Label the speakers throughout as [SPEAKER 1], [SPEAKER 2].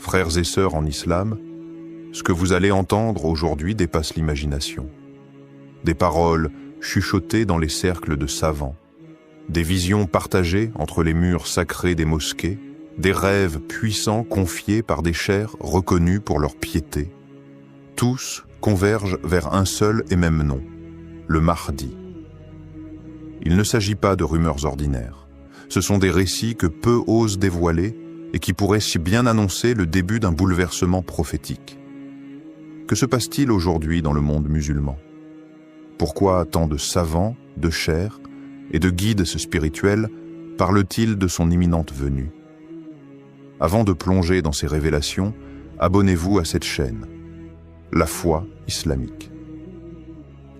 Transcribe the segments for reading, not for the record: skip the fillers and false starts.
[SPEAKER 1] Frères et sœurs en islam, ce que vous allez entendre aujourd'hui dépasse l'imagination. Des paroles chuchotées dans les cercles de savants, des visions partagées entre les murs sacrés des mosquées, des rêves puissants confiés par des chers reconnus pour leur piété. Tous convergent vers un seul et même nom, le Mahdi. Il ne s'agit pas de rumeurs ordinaires. Ce sont des récits que peu osent dévoiler et qui pourraient si bien annoncer le début d'un bouleversement prophétique. Que se passe-t-il aujourd'hui dans le monde musulman? Pourquoi tant de savants, de chers et de guides spirituels parlent-ils de son imminente venue? Avant de plonger dans ces révélations, abonnez-vous à cette chaîne, La Foi Islamique.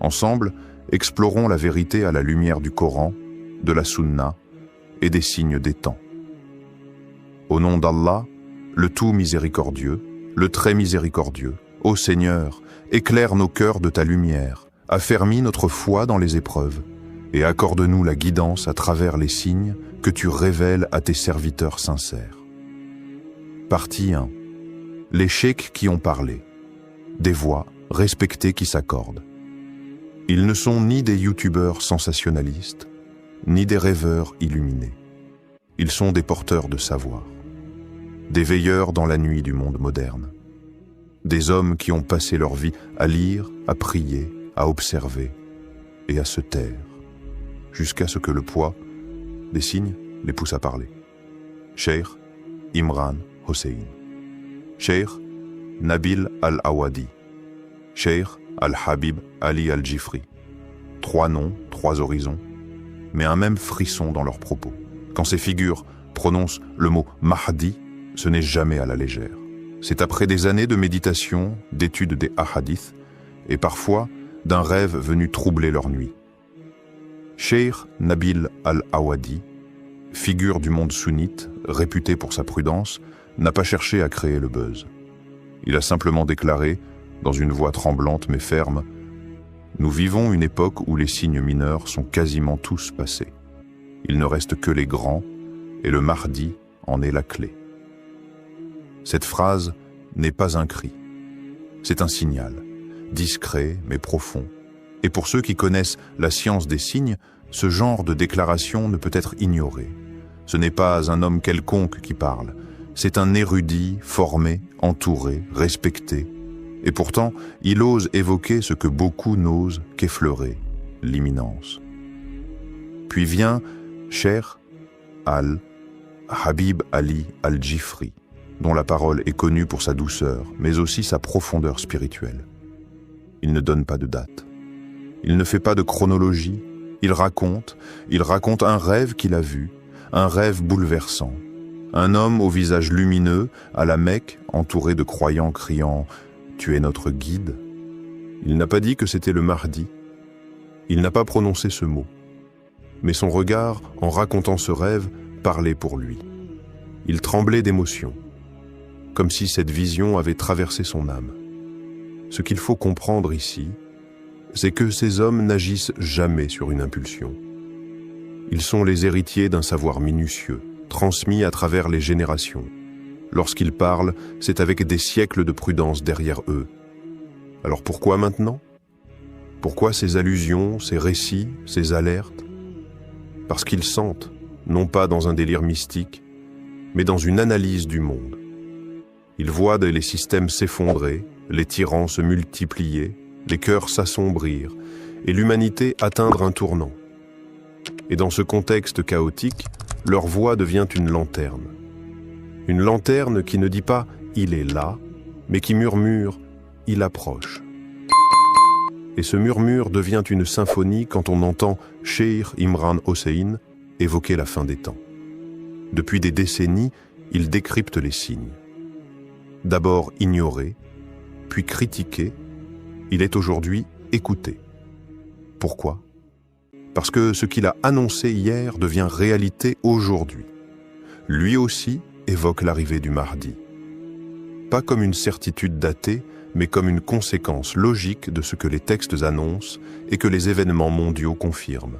[SPEAKER 1] Ensemble, explorons la vérité à la lumière du Coran, de la Sunna et des signes des temps. Au nom d'Allah, le tout miséricordieux, le très miséricordieux, ô Seigneur, éclaire nos cœurs de ta lumière, affermis notre foi dans les épreuves, et accorde-nous la guidance à travers les signes que tu révèles à tes serviteurs sincères. Partie 1. Les cheikhs qui ont parlé. Des voix respectées qui s'accordent. Ils ne sont ni des youtubeurs sensationnalistes, ni des rêveurs illuminés. Ils sont des porteurs de savoir, des veilleurs dans la nuit du monde moderne, des hommes qui ont passé leur vie à lire, à prier, à observer et à se taire, jusqu'à ce que le poids des signes les pousse à parler. Cheikh Imran Hossein, Cheikh Nabil Al-Awadi, Cheikh Al-Habib Ali Al-Jifri. 3 noms, 3 horizons, mais un même frisson dans leurs propos. Quand ces figures prononcent le mot Mahdi, ce n'est jamais à la légère. C'est après des années de méditation, d'études des hadiths, et parfois d'un rêve venu troubler leur nuit. Cheikh Nabil Al-Awadi, figure du monde sunnite, réputé pour sa prudence, n'a pas cherché à créer le buzz. Il a simplement déclaré, dans une voix tremblante mais ferme, « Nous vivons une époque où les signes mineurs sont quasiment tous passés. Il ne reste que les grands, et le Mahdi en est la clé. » Cette phrase n'est pas un cri. C'est un signal, discret mais profond. Et pour ceux qui connaissent la science des signes, ce genre de déclaration ne peut être ignoré. Ce n'est pas un homme quelconque qui parle. C'est un érudit, formé, entouré, respecté. Et pourtant, il ose évoquer ce que beaucoup n'osent qu'effleurer, l'imminence. Puis vient Cheikh Al-Habib Ali Al-Jifri, dont la parole est connue pour sa douceur, mais aussi sa profondeur spirituelle. Il ne donne pas de date. Il ne fait pas de chronologie. Il raconte un rêve qu'il a vu, un rêve bouleversant. Un homme au visage lumineux, à la Mecque, entouré de croyants criant « Tu es notre guide ». Il n'a pas dit que c'était le Mahdi. Il n'a pas prononcé ce mot. Mais son regard, en racontant ce rêve, parlait pour lui. Il tremblait d'émotion, comme si cette vision avait traversé son âme. Ce qu'il faut comprendre ici, c'est que ces hommes n'agissent jamais sur une impulsion. Ils sont les héritiers d'un savoir minutieux, transmis à travers les générations. Lorsqu'ils parlent, c'est avec des siècles de prudence derrière eux. Alors pourquoi maintenant? Pourquoi ces allusions, ces récits, ces alertes? Parce qu'ils sentent, non pas dans un délire mystique, mais dans une analyse du monde. Ils voient les systèmes s'effondrer, les tyrans se multiplier, les cœurs s'assombrir et l'humanité atteindre un tournant. Et dans ce contexte chaotique, leur voix devient une lanterne. Une lanterne qui ne dit pas « il est là », mais qui murmure « il approche ». Et ce murmure devient une symphonie quand on entend Cheikh Imran Hossein évoquer la fin des temps. Depuis des décennies, il décrypte les signes. D'abord ignoré, puis critiqué, il est aujourd'hui écouté. Pourquoi? Parce que ce qu'il a annoncé hier devient réalité aujourd'hui. Lui aussi évoque l'arrivée du Mahdi. Pas comme une certitude datée, mais comme une conséquence logique de ce que les textes annoncent et que les événements mondiaux confirment.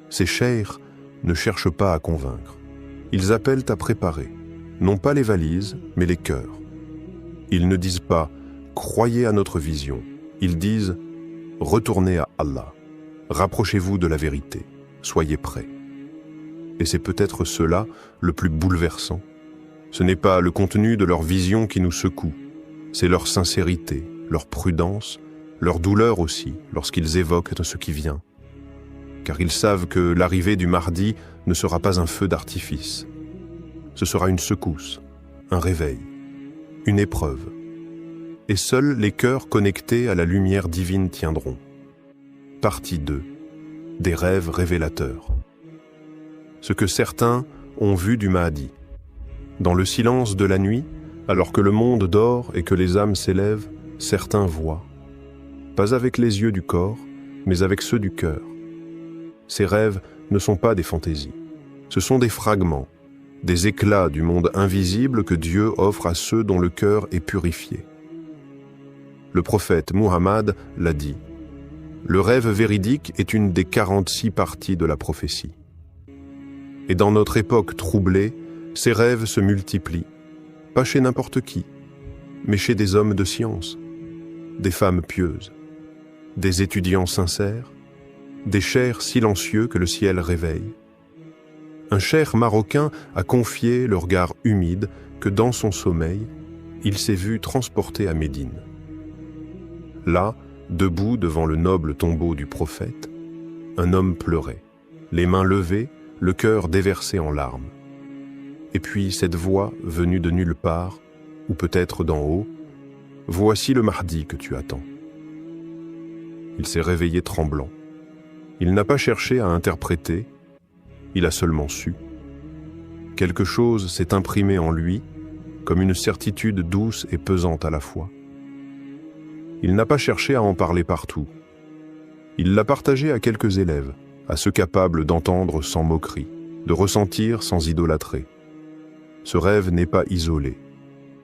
[SPEAKER 1] Ces cheikhs ne cherchent pas à convaincre. Ils appellent à préparer. non pas les valises, mais les cœurs. Ils ne disent pas « croyez à notre vision », ils disent « retournez à Allah, rapprochez-vous de la vérité, soyez prêts ». Et c'est peut-être cela le plus bouleversant. Ce n'est pas le contenu de leur vision qui nous secoue, c'est leur sincérité, leur prudence, leur douleur aussi lorsqu'ils évoquent ce qui vient. Car ils savent que l'arrivée du Mahdi ne sera pas un feu d'artifice. Ce sera une secousse, un réveil, une épreuve. Et seuls les cœurs connectés à la lumière divine tiendront. Partie 2. Des rêves révélateurs. Ce que certains ont vu du Mahdi. Dans le silence de la nuit, alors que le monde dort et que les âmes s'élèvent, certains voient. Pas avec les yeux du corps, mais avec ceux du cœur. Ces rêves ne sont pas des fantaisies. Ce sont des fragments, des éclats du monde invisible que Dieu offre à ceux dont le cœur est purifié. Le prophète Muhammad l'a dit. Le rêve véridique est une des 46 parties de la prophétie. Et dans notre époque troublée, ces rêves se multiplient, pas chez n'importe qui, mais chez des hommes de science, des femmes pieuses, des étudiants sincères, des chers silencieux que le ciel réveille. Un cheikh marocain a confié le regard humide que dans son sommeil, il s'est vu transporté à Médine. Là, debout devant le noble tombeau du prophète, un homme pleurait, les mains levées, le cœur déversé en larmes. Et puis cette voix venue de nulle part, ou peut-être d'en haut, « Voici le Mahdi que tu attends ». Il s'est réveillé tremblant. Il n'a pas cherché à interpréter, il a seulement su. Quelque chose s'est imprimé en lui, comme une certitude douce et pesante à la fois. Il n'a pas cherché à en parler partout. Il l'a partagé à quelques élèves, à ceux capables d'entendre sans moquerie, de ressentir sans idolâtrer. Ce rêve n'est pas isolé.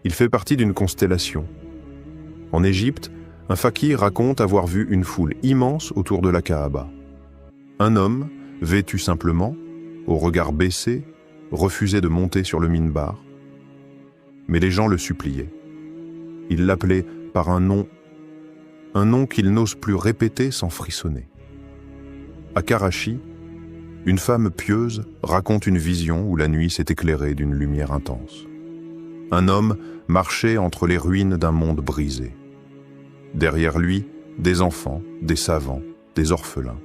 [SPEAKER 1] Il fait partie d'une constellation. En Égypte, un fakir raconte avoir vu une foule immense autour de la Kaaba. Un homme, vêtu simplement, au regard baissé, refusait de monter sur le minbar. Mais les gens le suppliaient. Ils l'appelaient par un nom qu'il n'ose plus répéter sans frissonner. À Karachi, une femme pieuse raconte une vision où la nuit s'est éclairée d'une lumière intense. Un homme marchait entre les ruines d'un monde brisé. Derrière lui, des enfants, des savants, des orphelins.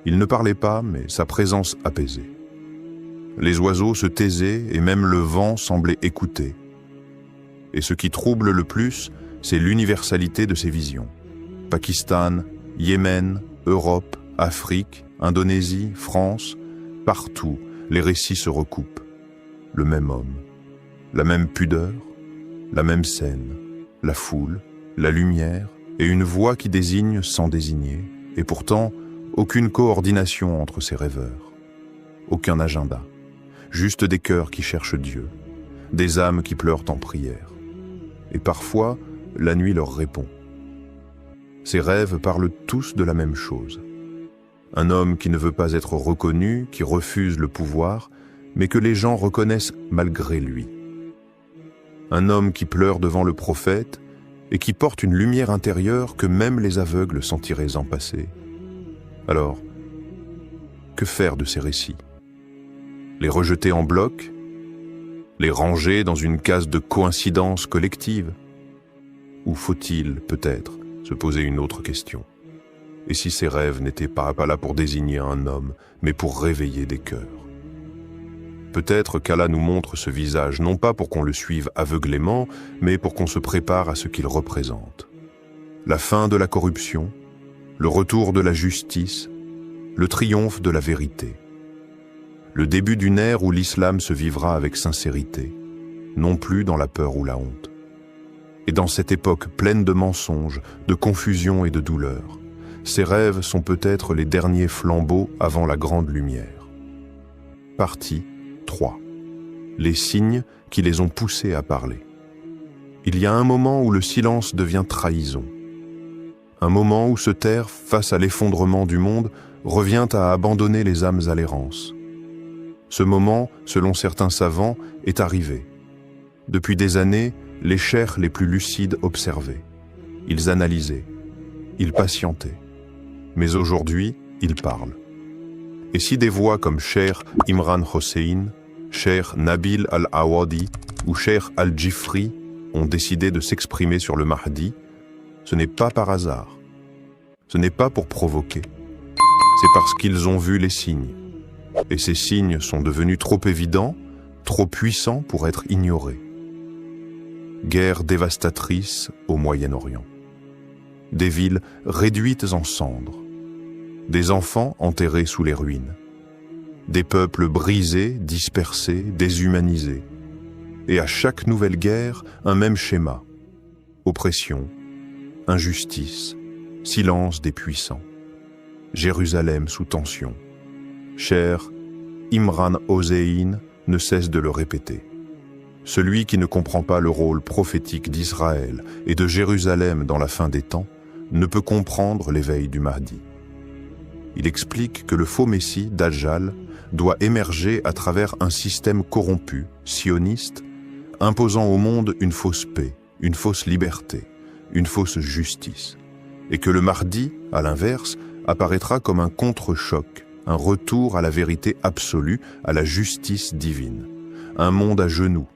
[SPEAKER 1] Il ne parlait pas, mais sa présence apaisait. Les oiseaux se taisaient et même le vent semblait écouter. Et ce qui trouble le plus, c'est l'universalité de ces visions. Pakistan, Yémen, Europe, Afrique, Indonésie, France, partout, les récits se recoupent. Le même homme, la même pudeur, la même scène, la foule, la lumière et une voix qui désigne sans désigner. Et pourtant, aucune coordination entre ces rêveurs. Aucun agenda. Juste des cœurs qui cherchent Dieu, des âmes qui pleurent en prière. Et parfois, la nuit leur répond. Ces rêves parlent tous de la même chose. Un homme qui ne veut pas être reconnu, qui refuse le pouvoir, mais que les gens reconnaissent malgré lui. Un homme qui pleure devant le prophète et qui porte une lumière intérieure que même les aveugles sentiraient en passer. Alors, que faire de ces récits? Les rejeter en bloc? Les ranger dans une case de coïncidence collective? Ou faut-il, peut-être, se poser une autre question? Et si ces rêves n'étaient pas là pour désigner un homme, mais pour réveiller des cœurs? Peut-être qu'Allah nous montre ce visage, non pas pour qu'on le suive aveuglément, mais pour qu'on se prépare à ce qu'il représente. La fin de la corruption, le retour de la justice, le triomphe de la vérité. Le début d'une ère où l'islam se vivra avec sincérité, non plus dans la peur ou la honte. Et dans cette époque pleine de mensonges, de confusion et de douleur, ces rêves sont peut-être les derniers flambeaux avant la grande lumière. Partie 3. Les signes qui les ont poussés à parler. Il y a un moment où le silence devient trahison. Un moment où se taire face à l'effondrement du monde revient à abandonner les âmes à l'errance. Ce moment, selon certains savants, est arrivé. Depuis des années, les cheikhs les plus lucides observaient. Ils analysaient. Ils patientaient. Mais aujourd'hui, ils parlent. Et si des voix comme Cheikh Imran Hossein, Cheikh Nabil Al-Awadi ou Cheikh Al-Jifri ont décidé de s'exprimer sur le Mahdi, ce n'est pas par hasard. Ce n'est pas pour provoquer. C'est parce qu'ils ont vu les signes. Et ces signes sont devenus trop évidents, trop puissants pour être ignorés. Guerre dévastatrice au Moyen-Orient. Des villes réduites en cendres. Des enfants enterrés sous les ruines. Des peuples brisés, dispersés, déshumanisés. Et à chaque nouvelle guerre, un même schéma. Oppression, injustice, silence des puissants. Jérusalem sous tension. Cher Imran Hossein ne cesse de le répéter. Celui qui ne comprend pas le rôle prophétique d'Israël et de Jérusalem dans la fin des temps ne peut comprendre l'éveil du Mahdi. Il explique que le faux Messie, Dajjal, doit émerger à travers un système corrompu, sioniste, imposant au monde une fausse paix, une fausse liberté, une fausse justice, et que le Mahdi, à l'inverse, apparaîtra comme un contre-choc, un retour à la vérité absolue, à la justice divine. Un monde à genoux.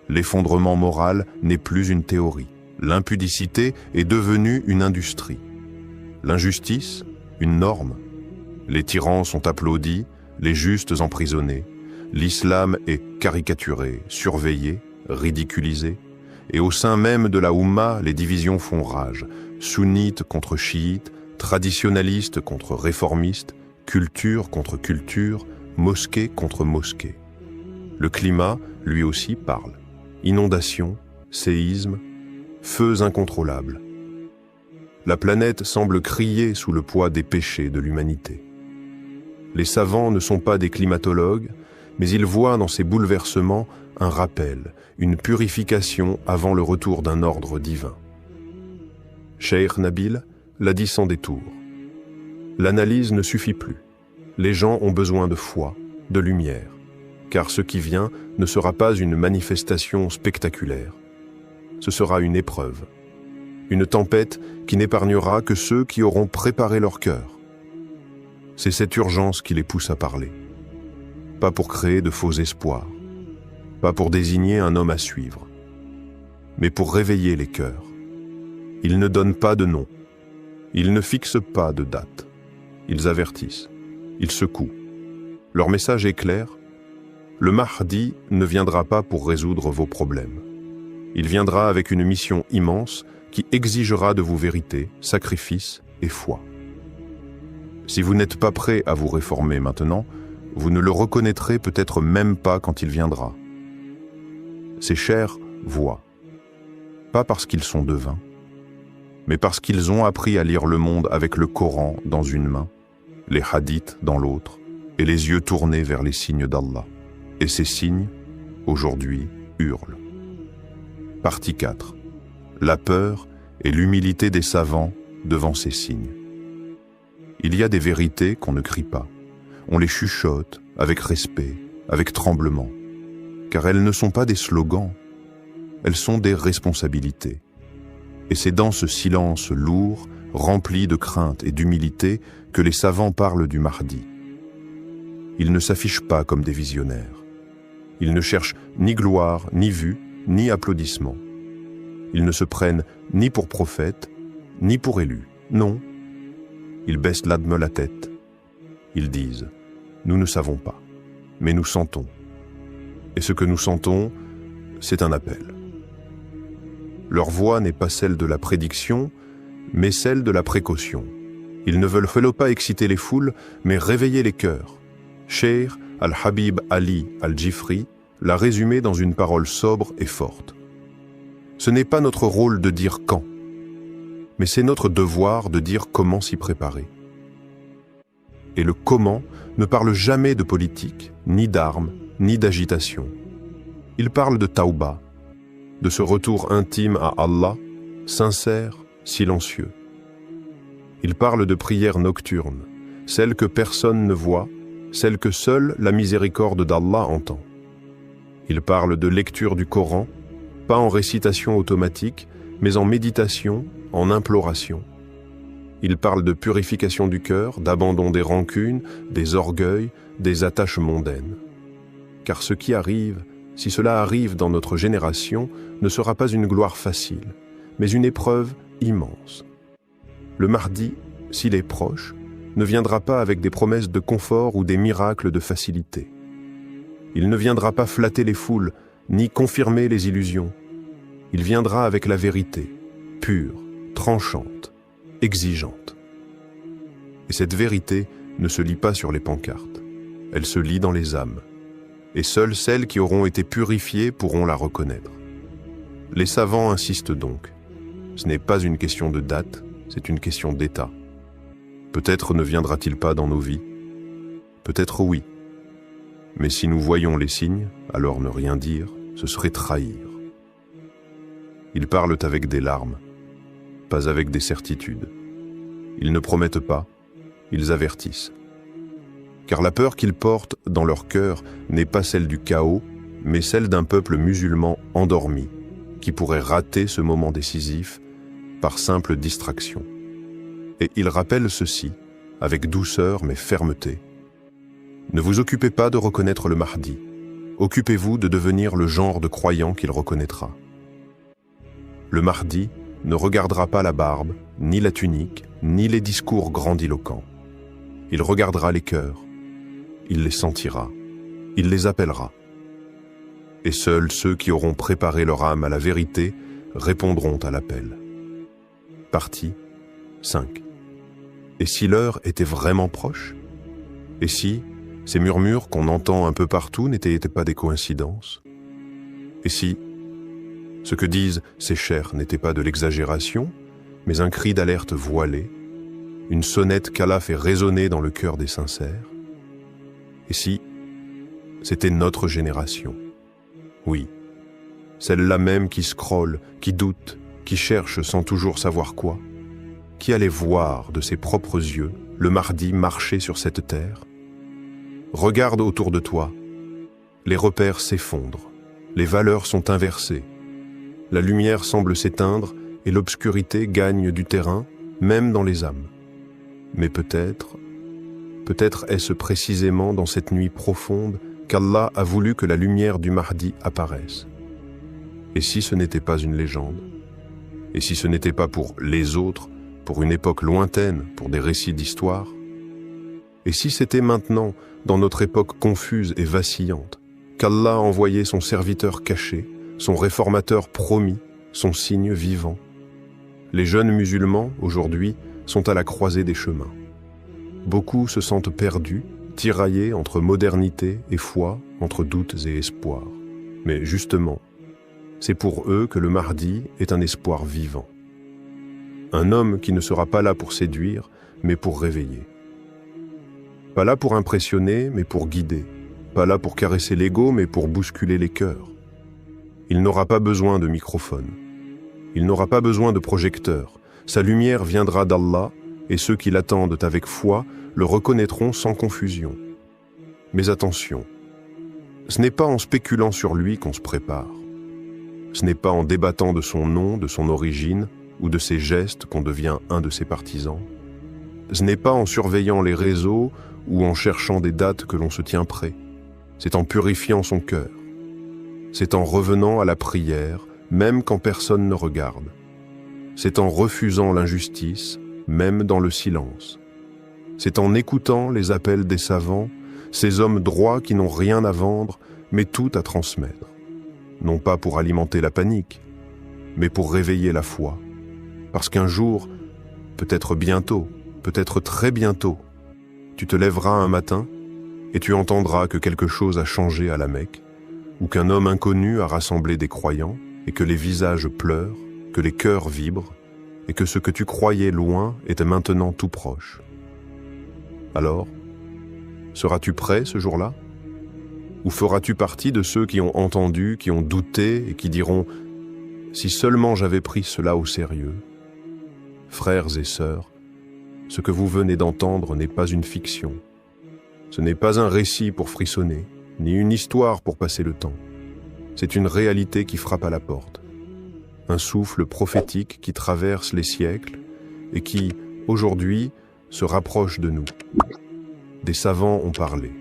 [SPEAKER 1] L'effondrement moral n'est plus une théorie. L'impudicité est devenue une industrie. L'injustice, une norme. Les tyrans sont applaudis, les justes emprisonnés. L'islam est caricaturé, surveillé, ridiculisé. Et au sein même de la Oumma, les divisions font rage. Sunnites contre chiites, traditionnalistes contre réformistes, culture contre culture, mosquée contre mosquée. Le climat, lui aussi, parle. Inondations, séismes, feux incontrôlables. La planète semble crier sous le poids des péchés de l'humanité. Les savants ne sont pas des climatologues, mais ils voient dans ces bouleversements un rappel, une purification avant le retour d'un ordre divin. Cheikh Nabil l'a dit sans détour. L'analyse ne suffit plus. Les gens ont besoin de foi, de lumière, car ce qui vient ne sera pas une manifestation spectaculaire. Ce sera une épreuve, une tempête qui n'épargnera que ceux qui auront préparé leur cœur. C'est cette urgence qui les pousse à parler. Pas pour créer de faux espoirs, pas pour désigner un homme à suivre, mais pour réveiller les cœurs. Ils ne donnent pas de nom, ils ne fixent pas de date, ils avertissent, ils secouent. Leur message est clair, le Mahdi ne viendra pas pour résoudre vos problèmes. Il viendra avec une mission immense qui exigera de vous vérité, sacrifice et foi. Si vous n'êtes pas prêt à vous réformer maintenant, vous ne le reconnaîtrez peut-être même pas quand il viendra. Ces chers voient, pas parce qu'ils sont devins, mais parce qu'ils ont appris à lire le monde avec le Coran dans une main, les hadiths dans l'autre, et les yeux tournés vers les signes d'Allah. Et ces signes, aujourd'hui, hurlent. Partie 4. La peur et l'humilité des savants devant ces signes. Il y a des vérités qu'on ne crie pas. On les chuchote avec respect, avec tremblement, car elles ne sont pas des slogans, elles sont des responsabilités. Et c'est dans ce silence lourd, rempli de crainte et d'humilité, que les savants parlent du Mahdi. Ils ne s'affichent pas comme des visionnaires. Ils ne cherchent ni gloire, ni vue, ni applaudissements. Ils ne se prennent ni pour prophètes, ni pour élus. Non. Ils baissent l'adme la tête. Ils disent « Nous ne savons pas, mais nous sentons. Et ce que nous sentons, c'est un appel. » Leur voix n'est pas celle de la prédiction, mais celle de la précaution. Ils ne veulent pas exciter les foules, mais réveiller les cœurs. Cheikh Al-Habib Ali Al-Jifri l'a résumé dans une parole sobre et forte. Ce n'est pas notre rôle de dire quand, mais c'est notre devoir de dire comment s'y préparer. Et le comment ne parle jamais de politique, ni d'armes, ni d'agitation. Il parle de tauba, de ce retour intime à Allah, sincère, silencieux. Il parle de prières nocturnes, celles que personne ne voit, celle que seule la miséricorde d'Allah entend. Il parle de lecture du Coran, pas en récitation automatique, mais en méditation, en imploration. Il parle de purification du cœur, d'abandon des rancunes, des orgueils, des attaches mondaines. Car ce qui arrive, si cela arrive dans notre génération, ne sera pas une gloire facile, mais une épreuve immense. Le Mahdi, s'il est proche, ne viendra pas avec des promesses de confort ou des miracles de facilité. Il ne viendra pas flatter les foules, ni confirmer les illusions. Il viendra avec la vérité, pure, tranchante, exigeante. Et cette vérité ne se lit pas sur les pancartes, elle se lit dans les âmes. Et seules celles qui auront été purifiées pourront la reconnaître. Les savants insistent donc. Ce n'est pas une question de date, c'est une question d'état. Peut-être ne viendra-t-il pas dans nos vies. Peut-être oui. Mais si nous voyons les signes, alors ne rien dire, ce serait trahir. Ils parlent avec des larmes, pas avec des certitudes. Ils ne promettent pas, ils avertissent. Car la peur qu'ils portent dans leur cœur n'est pas celle du chaos, mais celle d'un peuple musulman endormi, qui pourrait rater ce moment décisif par simple distraction. Et ils rappellent ceci, avec douceur mais fermeté. Ne vous occupez pas de reconnaître le Mahdi, occupez-vous de devenir le genre de croyant qu'il reconnaîtra. Le Mahdi ne regardera pas la barbe, ni la tunique, ni les discours grandiloquents. Il regardera les cœurs, il les sentira, il les appellera. Et seuls ceux qui auront préparé leur âme à la vérité répondront à l'appel. Partie 5. Et si l'heure était vraiment proche? Et si ces murmures qu'on entend un peu partout n'étaient pas des coïncidences? Et si ce que disent ces chers n'était pas de l'exagération, mais un cri d'alerte voilé, une sonnette qu'Allah fait résonner dans le cœur des sincères? Et si c'était notre génération? Oui, celle-là même qui scrolle, qui doute, qui cherche sans toujours savoir quoi, qui allait voir de ses propres yeux le Mahdi marcher sur cette terre? Regarde autour de toi, les repères s'effondrent, les valeurs sont inversées, la lumière semble s'éteindre et l'obscurité gagne du terrain, même dans les âmes. Mais peut-être est-ce précisément dans cette nuit profonde qu'Allah a voulu que la lumière du Mahdi apparaisse. Et si ce n'était pas une légende? Et si ce n'était pas pour les autres, pour une époque lointaine, pour des récits d'histoire? Et si c'était maintenant, dans notre époque confuse et vacillante, qu'Allah a envoyé son serviteur caché, son réformateur promis, son signe vivant? Les jeunes musulmans, aujourd'hui, sont à la croisée des chemins. Beaucoup se sentent perdus, tiraillés entre modernité et foi, entre doutes et espoirs. Mais justement, c'est pour eux que le Mahdi est un espoir vivant. Un homme qui ne sera pas là pour séduire, mais pour réveiller. Pas là pour impressionner, mais pour guider. Pas là pour caresser l'ego, mais pour bousculer les cœurs. Il n'aura pas besoin de microphone. Il n'aura pas besoin de projecteur. Sa lumière viendra d'Allah, et ceux qui l'attendent avec foi le reconnaîtront sans confusion. Mais attention, ce n'est pas en spéculant sur lui qu'on se prépare. Ce n'est pas en débattant de son nom, de son origine, ou de ses gestes qu'on devient un de ses partisans. Ce n'est pas en surveillant les réseaux ou en cherchant des dates que l'on se tient prêt. C'est en purifiant son cœur. C'est en revenant à la prière, même quand personne ne regarde. C'est en refusant l'injustice, même dans le silence. C'est en écoutant les appels des savants, ces hommes droits qui n'ont rien à vendre, mais tout à transmettre. Non pas pour alimenter la panique, mais pour réveiller la foi. Parce qu'un jour, peut-être bientôt, peut-être très bientôt, tu te lèveras un matin et tu entendras que quelque chose a changé à la Mecque, ou qu'un homme inconnu a rassemblé des croyants, et que les visages pleurent, que les cœurs vibrent, et que ce que tu croyais loin était maintenant tout proche. Alors, seras-tu prêt ce jour-là? Ou feras-tu partie de ceux qui ont entendu, qui ont douté et qui diront « Si seulement j'avais pris cela au sérieux ». Frères et sœurs, ce que vous venez d'entendre n'est pas une fiction. Ce n'est pas un récit pour frissonner, ni une histoire pour passer le temps. C'est une réalité qui frappe à la porte. Un souffle prophétique qui traverse les siècles et qui, aujourd'hui, se rapproche de nous. Des savants ont parlé.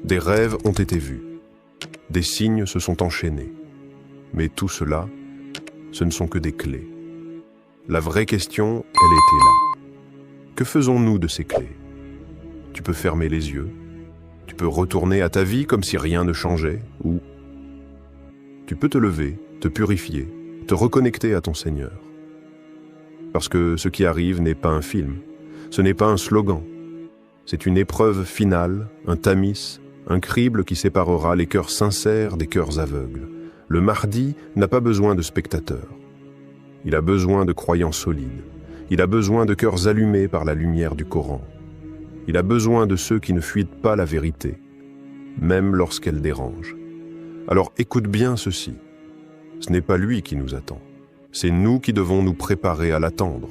[SPEAKER 1] Des rêves ont été vus. Des signes se sont enchaînés. Mais tout cela, ce ne sont que des clés. La vraie question, elle était là. Que faisons-nous de ces clés? Tu peux fermer les yeux. Tu peux retourner à ta vie comme si rien ne changeait, ou tu peux te lever, te purifier, te reconnecter à ton Seigneur. Parce que ce qui arrive n'est pas un film, ce n'est pas un slogan. C'est une épreuve finale, un tamis, un crible qui séparera les cœurs sincères des cœurs aveugles. Le Mahdi n'a pas besoin de spectateurs. Il a besoin de croyants solides. Il a besoin de cœurs allumés par la lumière du Coran. Il a besoin de ceux qui ne fuient pas la vérité, même lorsqu'elle dérange. Alors écoute bien ceci. Ce n'est pas lui qui nous attend. C'est nous qui devons nous préparer à l'attendre.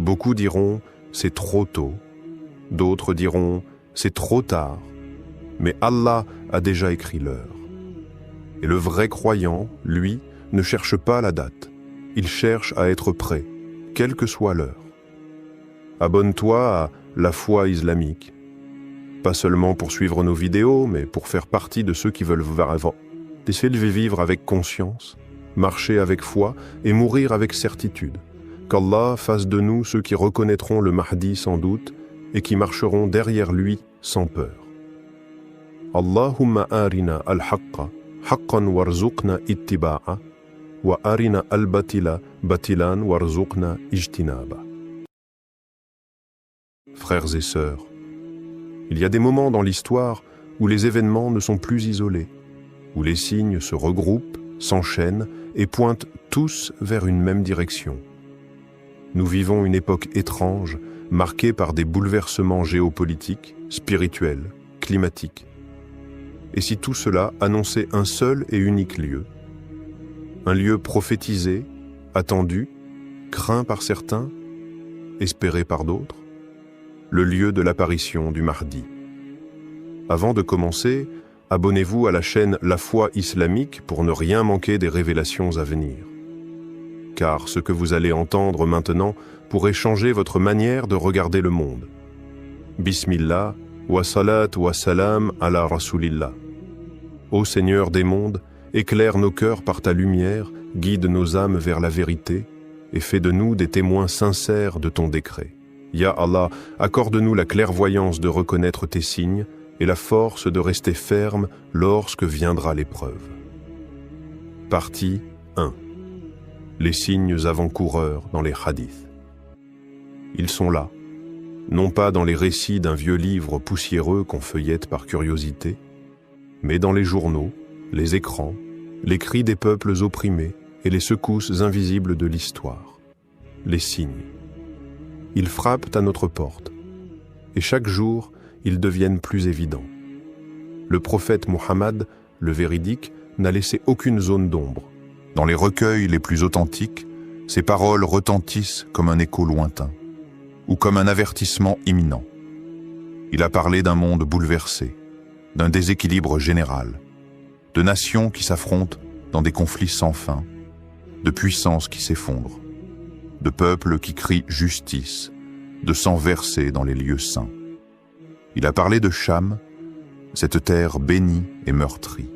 [SPEAKER 1] Beaucoup diront « c'est trop tôt ». D'autres diront « c'est trop tard ». Mais Allah a déjà écrit l'heure. Et le vrai croyant, lui, ne cherche pas la date. Il cherche à être prêt, quelle que soit l'heure. Abonne-toi à La Foi Islamique. Pas seulement pour suivre nos vidéos, mais pour faire partie de ceux qui veulent vivre avec conscience, marcher avec foi et mourir avec certitude. Qu'Allah fasse de nous ceux qui reconnaîtront le Mahdi sans doute et qui marcheront derrière lui sans peur. Allahumma arina al-haqqa haqqan warzuqna ittiba'a wa arina al-batila batilan warzuqna ijtinaba. Frères et sœurs, il y a des moments dans l'histoire où les événements ne sont plus isolés, où les signes se regroupent, s'enchaînent et pointent tous vers une même direction. Nous vivons une époque étrange, marquée par des bouleversements géopolitiques, spirituels, climatiques. Et si tout cela annonçait un seul et unique lieu, un lieu prophétisé, attendu, craint par certains, espéré par d'autres, le lieu de l'apparition du Mahdi. Avant de commencer, abonnez-vous à la chaîne La Foi Islamique pour ne rien manquer des révélations à venir. Car ce que vous allez entendre maintenant pourrait changer votre manière de regarder le monde. Bismillah, wa salat wa salam ala Rasulillah. Ô Seigneur des mondes, éclaire nos cœurs par ta lumière, guide nos âmes vers la vérité et fais de nous des témoins sincères de ton décret. Ya Allah, accorde-nous la clairvoyance de reconnaître tes signes et la force de rester ferme lorsque viendra l'épreuve. Partie 1. Les signes avant-coureurs dans les hadiths. Ils sont là, non pas dans les récits d'un vieux livre poussiéreux qu'on feuillette par curiosité, mais dans les journaux, les écrans, les cris des peuples opprimés et les secousses invisibles de l'histoire. Les signes. Ils frappent à notre porte, et chaque jour, ils deviennent plus évidents. Le prophète Muhammad, le véridique, n'a laissé aucune zone d'ombre. Dans les recueils les plus authentiques, ses paroles retentissent comme un écho lointain, ou comme un avertissement imminent. Il a parlé d'un monde bouleversé, d'un déséquilibre général, de nations qui s'affrontent dans des conflits sans fin, de puissances qui s'effondrent, de peuples qui crient justice, de sang versé dans les lieux saints. Il a parlé de Cham, cette terre bénie et meurtrie.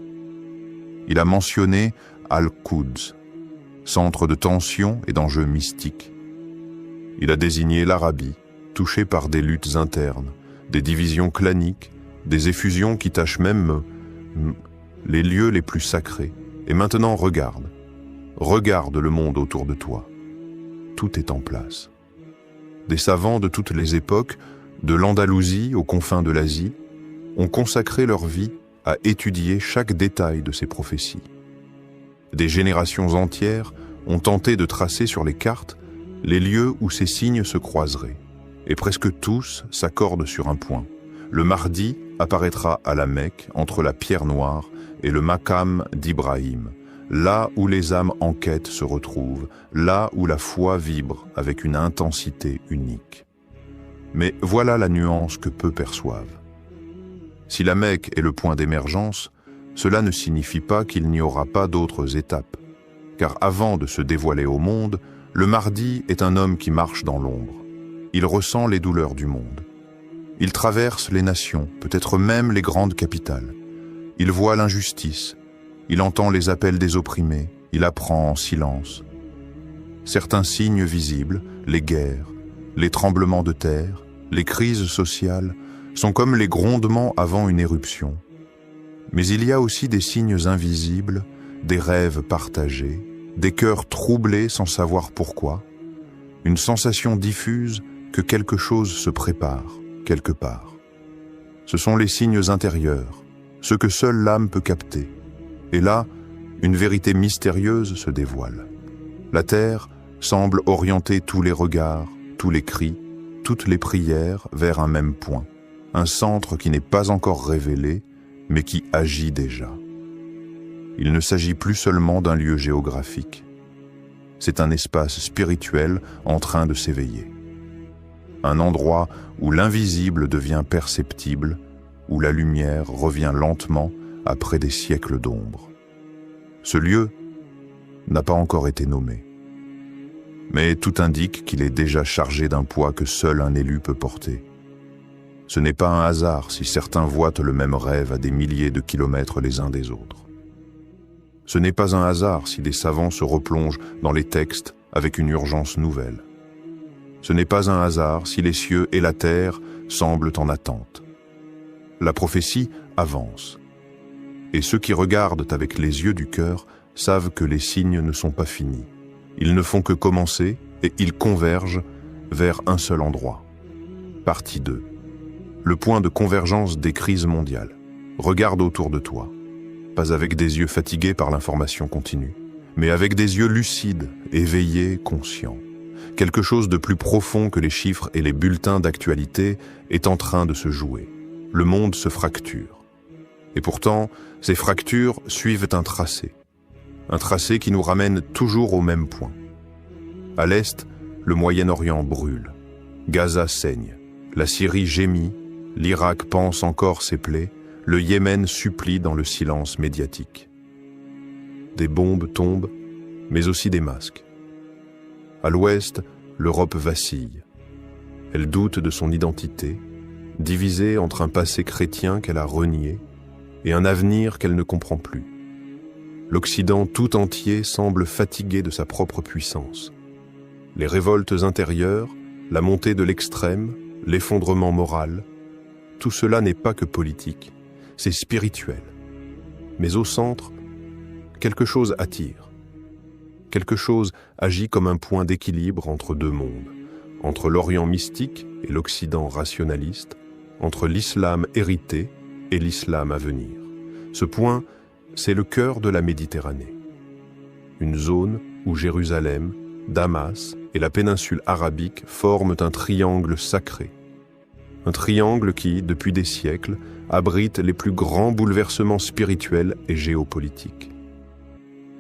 [SPEAKER 1] Il a mentionné Al-Quds, centre de tensions et d'enjeux mystiques. Il a désigné l'Arabie, touchée par des luttes internes, des divisions claniques, des effusions qui tachent même les lieux les plus sacrés. Et maintenant, regarde le monde autour de toi. Tout est en place. Des savants de toutes les époques, de l'Andalousie aux confins de l'Asie, ont consacré leur vie à étudier chaque détail de ces prophéties. Des générations entières ont tenté de tracer sur les cartes les lieux où ces signes se croiseraient. Et presque tous s'accordent sur un point. Le Mahdi apparaîtra à la Mecque entre la pierre noire et le Maqam d'Ibrahim, là où les âmes en quête se retrouvent, là où la foi vibre avec une intensité unique. Mais voilà la nuance que peu perçoivent. Si la Mecque est le point d'émergence, cela ne signifie pas qu'il n'y aura pas d'autres étapes. Car avant de se dévoiler au monde, le Mahdi est un homme qui marche dans l'ombre. Il ressent les douleurs du monde. Il traverse les nations, peut-être même les grandes capitales. Il voit l'injustice, il entend les appels des opprimés, il apprend en silence. Certains signes visibles, les guerres, les tremblements de terre, les crises sociales, sont comme les grondements avant une éruption. Mais il y a aussi des signes invisibles, des rêves partagés, des cœurs troublés sans savoir pourquoi, une sensation diffuse que quelque chose se prépare, quelque part. Ce sont les signes intérieurs, ceux que seule l'âme peut capter. Et là, une vérité mystérieuse se dévoile. La terre semble orienter tous les regards, tous les cris, toutes les prières vers un même point, un centre qui n'est pas encore révélé, mais qui agit déjà. Il ne s'agit plus seulement d'un lieu géographique. C'est un espace spirituel en train de s'éveiller. Un endroit où l'invisible devient perceptible, où la lumière revient lentement après des siècles d'ombre. Ce lieu n'a pas encore été nommé. Mais tout indique qu'il est déjà chargé d'un poids que seul un élu peut porter. Ce n'est pas un hasard si certains voient le même rêve à des milliers de kilomètres les uns des autres. Ce n'est pas un hasard si des savants se replongent dans les textes avec une urgence nouvelle. Ce n'est pas un hasard si les cieux et la terre semblent en attente. La prophétie avance. Et ceux qui regardent avec les yeux du cœur savent que les signes ne sont pas finis. Ils ne font que commencer et ils convergent vers un seul endroit. Partie 2. Le point de convergence des crises mondiales. Regarde autour de toi. Pas avec des yeux fatigués par l'information continue, mais avec des yeux lucides, éveillés, conscients. Quelque chose de plus profond que les chiffres et les bulletins d'actualité est en train de se jouer. Le monde se fracture. Et pourtant, ces fractures suivent un tracé. Un tracé qui nous ramène toujours au même point. À l'est, le Moyen-Orient brûle. Gaza saigne. La Syrie gémit. L'Irak panse encore ses plaies. Le Yémen supplie dans le silence médiatique. Des bombes tombent, mais aussi des masques. À l'ouest, l'Europe vacille. Elle doute de son identité, divisée entre un passé chrétien qu'elle a renié et un avenir qu'elle ne comprend plus. L'Occident tout entier semble fatigué de sa propre puissance. Les révoltes intérieures, la montée de l'extrême, l'effondrement moral, tout cela n'est pas que politique. C'est spirituel. Mais au centre, quelque chose attire. Quelque chose agit comme un point d'équilibre entre deux mondes, entre l'Orient mystique et l'Occident rationaliste, entre l'islam hérité et l'islam à venir. Ce point, c'est le cœur de la Méditerranée. Une zone où Jérusalem, Damas et la péninsule arabique forment un triangle sacré. Un triangle qui, depuis des siècles, abrite les plus grands bouleversements spirituels et géopolitiques.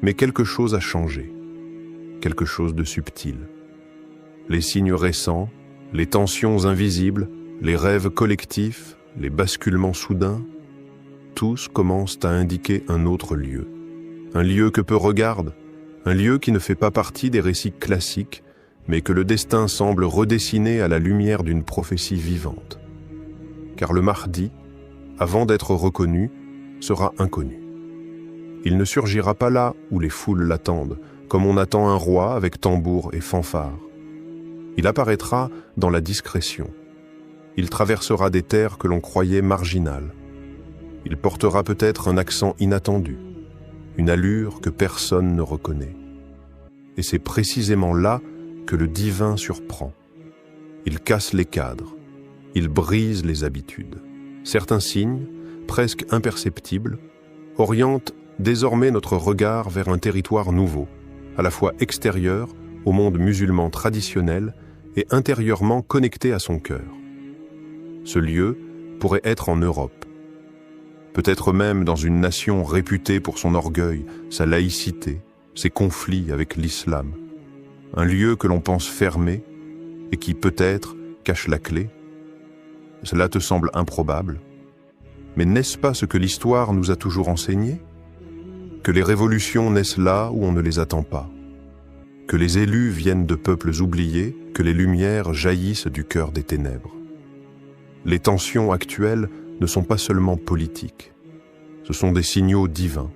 [SPEAKER 1] Mais quelque chose a changé, quelque chose de subtil. Les signes récents, les tensions invisibles, les rêves collectifs, les basculements soudains, tous commencent à indiquer un autre lieu. Un lieu que peu regardent, un lieu qui ne fait pas partie des récits classiques, mais que le destin semble redessiner à la lumière d'une prophétie vivante. Car le Mahdi, avant d'être reconnu, sera inconnu. Il ne surgira pas là où les foules l'attendent, comme on attend un roi avec tambour et fanfare. Il apparaîtra dans la discrétion. Il traversera des terres que l'on croyait marginales. Il portera peut-être un accent inattendu, une allure que personne ne reconnaît. Et c'est précisément là que le divin surprend. Il casse les cadres, il brise les habitudes. Certains signes, presque imperceptibles, orientent désormais notre regard vers un territoire nouveau, à la fois extérieur au monde musulman traditionnel et intérieurement connecté à son cœur. Ce lieu pourrait être en Europe, peut-être même dans une nation réputée pour son orgueil, sa laïcité, ses conflits avec l'islam. Un lieu que l'on pense fermé et qui peut-être cache la clé. Cela te semble improbable? Mais n'est-ce pas ce que l'histoire nous a toujours enseigné? Que les révolutions naissent là où on ne les attend pas, que les élus viennent de peuples oubliés, que les lumières jaillissent du cœur des ténèbres. Les tensions actuelles ne sont pas seulement politiques, ce sont des signaux divins.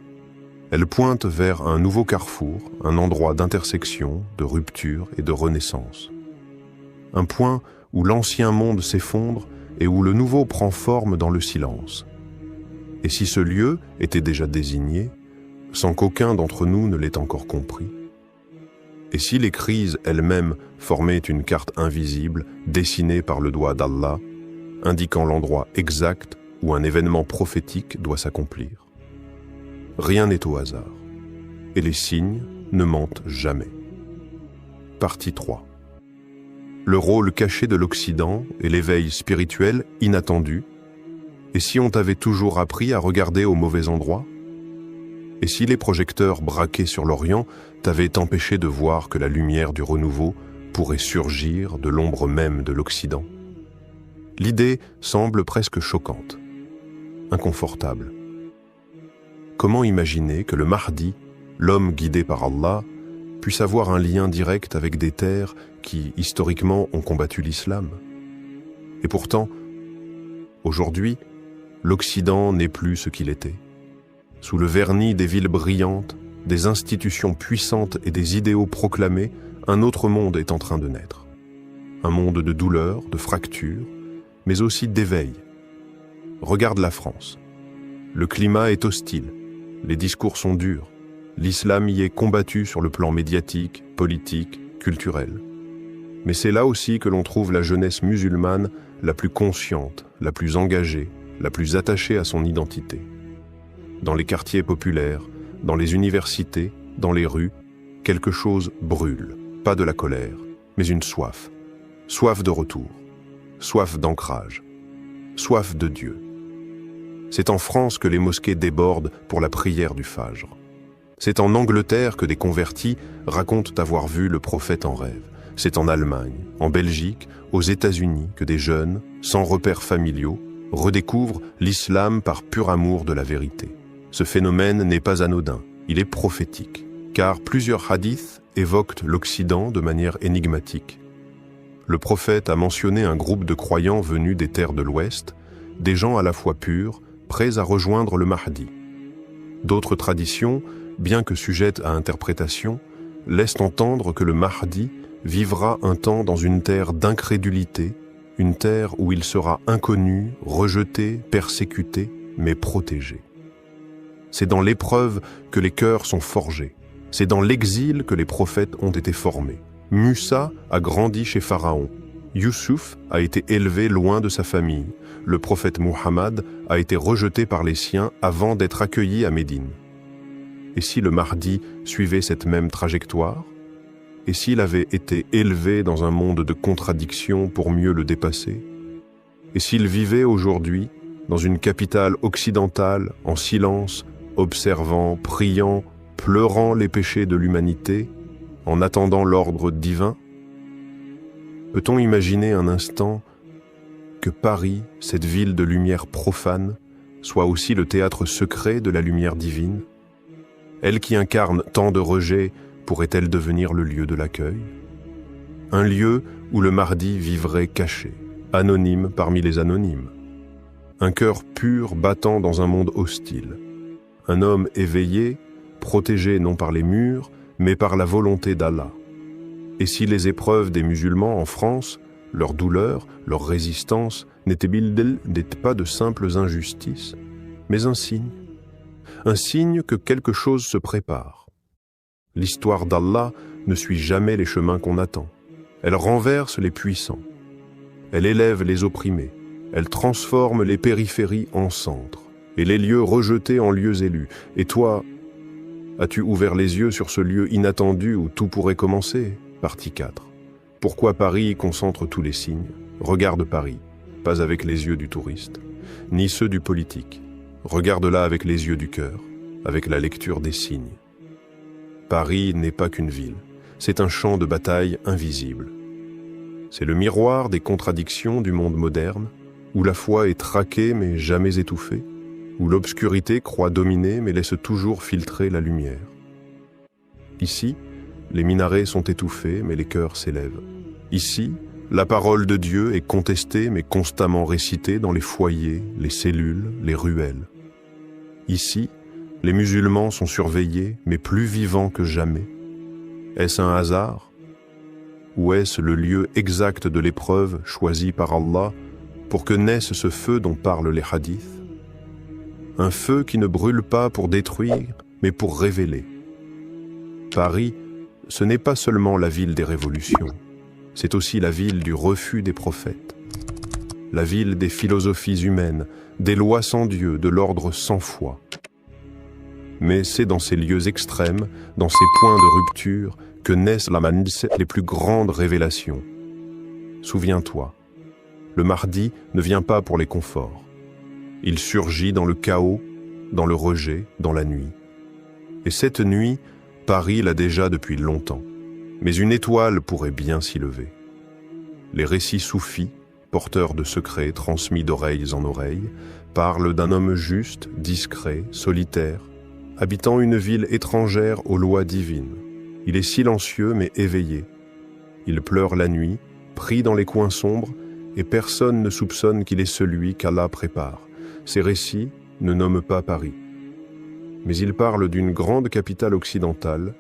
[SPEAKER 1] Elles pointent vers un nouveau carrefour, un endroit d'intersection, de rupture et de renaissance. Un point où l'ancien monde s'effondre et où le nouveau prend forme dans le silence. Et si ce lieu était déjà désigné, sans qu'aucun d'entre nous ne l'ait encore compris? Et si les crises elles-mêmes formaient une carte invisible, dessinée par le doigt d'Allah, indiquant l'endroit exact où un événement prophétique doit s'accomplir? Rien n'est au hasard, et les signes ne mentent jamais. Partie 3. Le rôle caché de l'Occident et l'éveil spirituel inattendu. Et si on t'avait toujours appris à regarder au mauvais endroit? Et si les projecteurs braqués sur l'Orient t'avaient empêché de voir que la lumière du renouveau pourrait surgir de l'ombre même de l'Occident? L'idée semble presque choquante, inconfortable. Comment imaginer que le Mahdi, l'homme guidé par Allah, puisse avoir un lien direct avec des terres qui, historiquement, ont combattu l'islam? Et pourtant, aujourd'hui, l'Occident n'est plus ce qu'il était. Sous le vernis des villes brillantes, des institutions puissantes et des idéaux proclamés, un autre monde est en train de naître. Un monde de douleur, de fractures, mais aussi d'éveil. Regarde la France. Le climat est hostile, les discours sont durs, l'islam y est combattu sur le plan médiatique, politique, culturel. Mais c'est là aussi que l'on trouve la jeunesse musulmane la plus consciente, la plus engagée, la plus attachée à son identité. Dans les quartiers populaires, dans les universités, dans les rues, quelque chose brûle, pas de la colère, mais une soif. Soif de retour, soif d'ancrage, soif de Dieu. C'est en France que les mosquées débordent pour la prière du Fajr. C'est en Angleterre que des convertis racontent avoir vu le prophète en rêve. C'est en Allemagne, en Belgique, aux États-Unis que des jeunes, sans repères familiaux, redécouvrent l'islam par pur amour de la vérité. Ce phénomène n'est pas anodin, il est prophétique, car plusieurs hadiths évoquent l'Occident de manière énigmatique. Le prophète a mentionné un groupe de croyants venus des terres de l'Ouest, des gens à la fois purs, prêts à rejoindre le Mahdi. D'autres traditions, bien que sujettes à interprétation, laissent entendre que le Mahdi vivra un temps dans une terre d'incrédulité, une terre où il sera inconnu, rejeté, persécuté, mais protégé. C'est dans l'épreuve que les cœurs sont forgés. C'est dans l'exil que les prophètes ont été formés. Musa a grandi chez Pharaon. Youssouf a été élevé loin de sa famille. Le prophète Muhammad a été rejeté par les siens avant d'être accueilli à Médine. Et si le Mahdi suivait cette même trajectoire? Et s'il avait été élevé dans un monde de contradictions pour mieux le dépasser? Et s'il vivait aujourd'hui dans une capitale occidentale, en silence, observant, priant, pleurant les péchés de l'humanité, en attendant l'ordre divin? Peut-on imaginer un instant que Paris, cette ville de lumière profane, soit aussi le théâtre secret de la lumière divine? Elle qui incarne tant de rejets, pourrait-elle devenir le lieu de l'accueil? Un lieu où le Mahdi vivrait caché, anonyme parmi les anonymes. Un cœur pur battant dans un monde hostile. Un homme éveillé, protégé non par les murs, mais par la volonté d'Allah. Et si les épreuves des musulmans en France, leur douleur, leur résistance, n'étaient pas de simples injustices, mais un signe que quelque chose se prépare. L'histoire d'Allah ne suit jamais les chemins qu'on attend. Elle renverse les puissants. Elle élève les opprimés. Elle transforme les périphéries en centres et les lieux rejetés en lieux élus. Et toi, as-tu ouvert les yeux sur ce lieu inattendu où tout pourrait commencer? Partie 4. Pourquoi Paris concentre tous les signes? Regarde Paris, pas avec les yeux du touriste, ni ceux du politique. Regarde-la avec les yeux du cœur, avec la lecture des signes. Paris n'est pas qu'une ville, c'est un champ de bataille invisible. C'est le miroir des contradictions du monde moderne, où la foi est traquée mais jamais étouffée. où l'obscurité croit dominer mais laisse toujours filtrer la lumière. Ici, les minarets sont étouffés mais les cœurs s'élèvent. Ici, la parole de Dieu est contestée mais constamment récitée dans les foyers, les cellules, les ruelles. Ici, les musulmans sont surveillés mais plus vivants que jamais. Est-ce un hasard? Ou est-ce le lieu exact de l'épreuve choisi par Allah pour que naisse ce feu dont parlent les hadiths? Un feu qui ne brûle pas pour détruire, mais pour révéler. Paris, ce n'est pas seulement la ville des révolutions, c'est aussi la ville du refus des prophètes, la ville des philosophies humaines, des lois sans Dieu, de l'ordre sans foi. Mais c'est dans ces lieux extrêmes, dans ces points de rupture, que naissent les plus grandes révélations. Souviens-toi, le Mahdi ne vient pas pour les conforts. Il surgit dans le chaos, dans le rejet, dans la nuit. Et cette nuit, Paris l'a déjà depuis longtemps. Mais une étoile pourrait bien s'y lever. Les récits soufis, porteurs de secrets transmis d'oreilles en oreilles, parlent d'un homme juste, discret, solitaire, habitant une ville étrangère aux lois divines. Il est silencieux mais éveillé. Il pleure la nuit, pris dans les coins sombres, et personne ne soupçonne qu'il est celui qu'Allah prépare. Ces récits ne nomment pas Paris. Mais ils parlent d'une grande capitale occidentale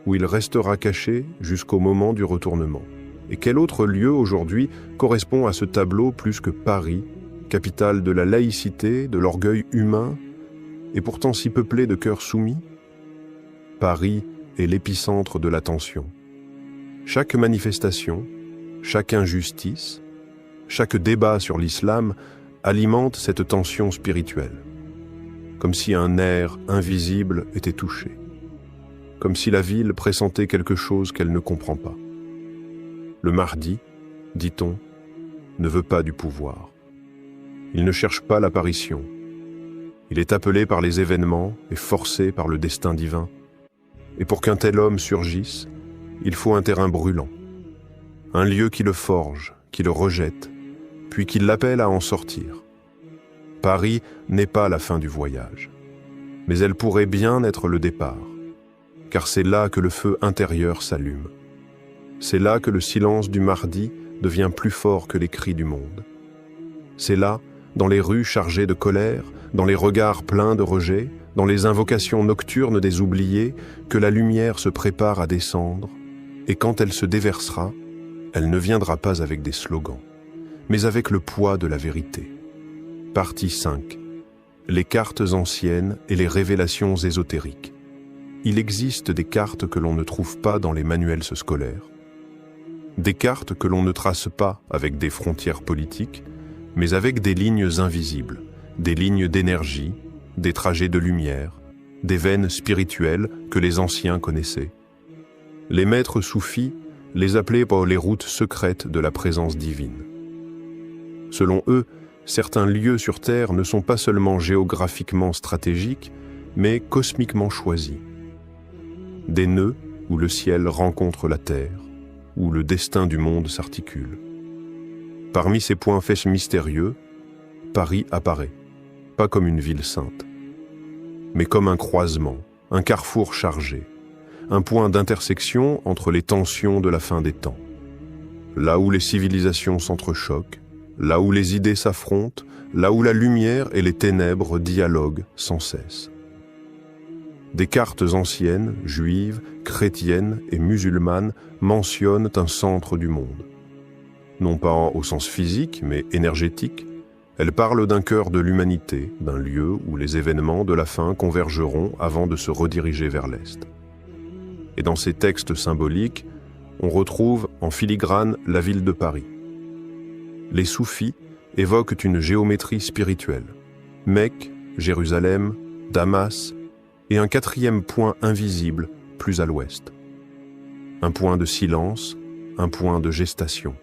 [SPEAKER 1] où il restera caché jusqu'au moment du retournement. Et quel autre lieu aujourd'hui correspond à ce tableau plus que Paris, capitale de la laïcité, de l'orgueil humain, et pourtant si peuplée de cœurs soumis? Paris est l'épicentre de la tension. Chaque manifestation, chaque injustice, chaque débat sur l'islam alimente cette tension spirituelle, comme si un nerf invisible était touché, comme si la ville pressentait quelque chose qu'elle ne comprend pas. Le Mahdi, dit-on, ne veut pas du pouvoir. Il ne cherche pas l'apparition. Il est appelé par les événements et forcé par le destin divin. Et pour qu'un tel homme surgisse, il faut un terrain brûlant, un lieu qui le forge, qui le rejette, puis qui l'appelle à en sortir. Paris n'est pas la fin du voyage, mais elle pourrait bien être le départ, car c'est là que le feu intérieur s'allume. C'est là que le silence du Mahdi devient plus fort que les cris du monde. C'est là, dans les rues chargées de colère, dans les regards pleins de rejet, dans les invocations nocturnes des oubliés, que la lumière se prépare à descendre, et quand elle se déversera, elle ne viendra pas avec des slogans, mais avec le poids de la vérité. Partie 5. Les cartes anciennes et les révélations ésotériques. Il existe des cartes que l'on ne trouve pas dans les manuels scolaires. Des cartes que l'on ne trace pas avec des frontières politiques, mais avec des lignes invisibles, des lignes d'énergie, des trajets de lumière, des veines spirituelles que les anciens connaissaient. Les maîtres soufis les appelaient par les routes secrètes de la présence divine. Selon eux, certains lieux sur Terre ne sont pas seulement géographiquement stratégiques, mais cosmiquement choisis. Des nœuds où le ciel rencontre la Terre, où le destin du monde s'articule. Parmi ces points faits mystérieux, Paris apparaît, pas comme une ville sainte, mais comme un croisement, un carrefour chargé, un point d'intersection entre les tensions de la fin des temps. Là où les civilisations s'entrechoquent, là où les idées s'affrontent, là où la lumière et les ténèbres dialoguent sans cesse. Des cartes anciennes, juives, chrétiennes et musulmanes mentionnent un centre du monde. Non pas au sens physique, mais énergétique, elles parlent d'un cœur de l'humanité, d'un lieu où les événements de la fin convergeront avant de se rediriger vers l'Est. Et dans ces textes symboliques, on retrouve en filigrane la ville de Paris. Les soufis évoquent une géométrie spirituelle. Mecque, Jérusalem, Damas, et un quatrième point invisible plus à l'ouest. Un point de silence, un point de gestation.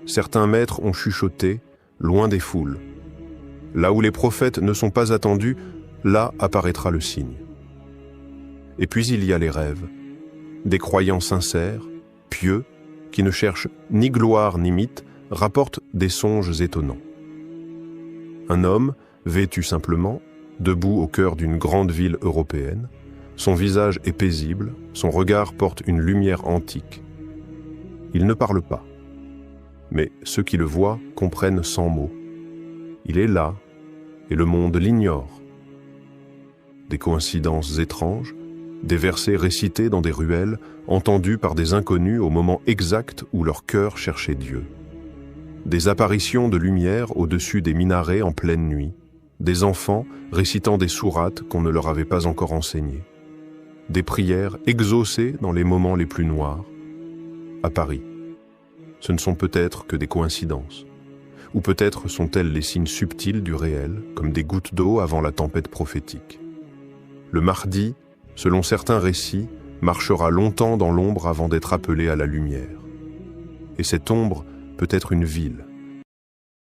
[SPEAKER 1] Certains maîtres ont chuchoté, loin des foules. Là où les prophètes ne sont pas attendus, là apparaîtra le signe. Et puis il y a les rêves, des croyants sincères, pieux, qui ne cherchent ni gloire ni mythe, rapportent des songes étonnants. Un homme, vêtu simplement, debout au cœur d'une grande ville européenne. Son visage est paisible, son regard porte une lumière antique. Il ne parle pas, mais ceux qui le voient comprennent sans mots. Il est là, et le monde l'ignore. Des coïncidences étranges, des versets récités dans des ruelles, entendus par des inconnus au moment exact où leur cœur cherchait Dieu. Des apparitions de lumière au-dessus des minarets en pleine nuit, des enfants récitant des sourates qu'on ne leur avait pas encore enseignées, des prières exaucées dans les moments les plus noirs. À Paris, ce ne sont peut-être que des coïncidences, ou peut-être sont-elles les signes subtils du réel, comme des gouttes d'eau avant la tempête prophétique. Le Mahdi, selon certains récits, marchera longtemps dans l'ombre avant d'être appelé à la lumière. Et cette ombre peut être une ville,